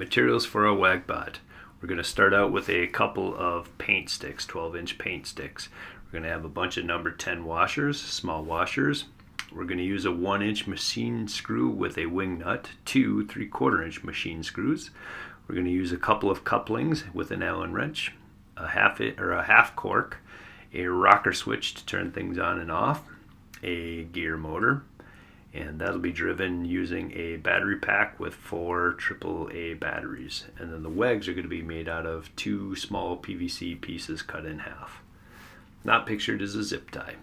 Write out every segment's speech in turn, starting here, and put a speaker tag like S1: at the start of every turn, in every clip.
S1: materials for a Wheg-bot. We're going to start out with a couple of paint sticks, 12-inch paint sticks. We're going to have a bunch of number 10 washers, small washers. We're going to use a 1-inch machine screw with a wing nut, 2 3/4-inch machine screws. We're going to use a couple of couplings with an Allen wrench, a half cork, a rocker switch to turn things on and off, a gear motor, and that'll be driven using a battery pack with 4 AAA batteries. And then the whegs are going to be made out of 2 small PVC pieces cut in half. Not pictured as a zip tie.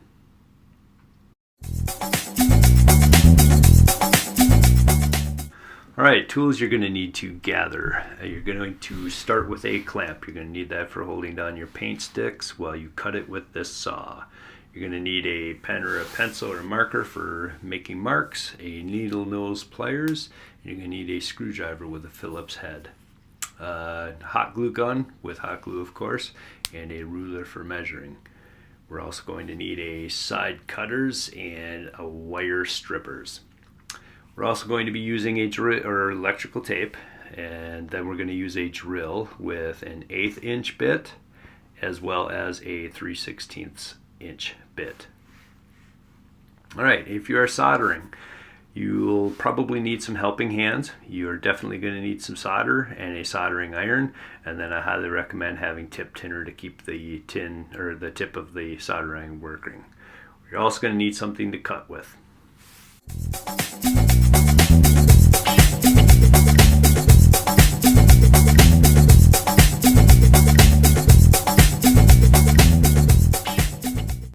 S1: Alright, tools you're going to need to gather. You're going to start with a clamp. You're going to need that for holding down your paint sticks while you cut it with this saw. You're going to need a pen or a pencil or a marker for making marks, a needle nose pliers, and you're going to need a screwdriver with a Phillips head. Hot glue gun with hot glue, of course, and a ruler for measuring. We're also going to need a side cutters and a wire strippers. We're also going to be using a drill or electrical tape, and then we're going to use a drill with an 1/8 inch bit as well as a 3/16 inch bit. Alright, if you are soldering, you'll probably need some helping hands. You're definitely going to need some solder and a soldering iron, and then I highly recommend having tip tinner to keep the tin or the tip of the soldering iron working. You're also going to need something to cut with.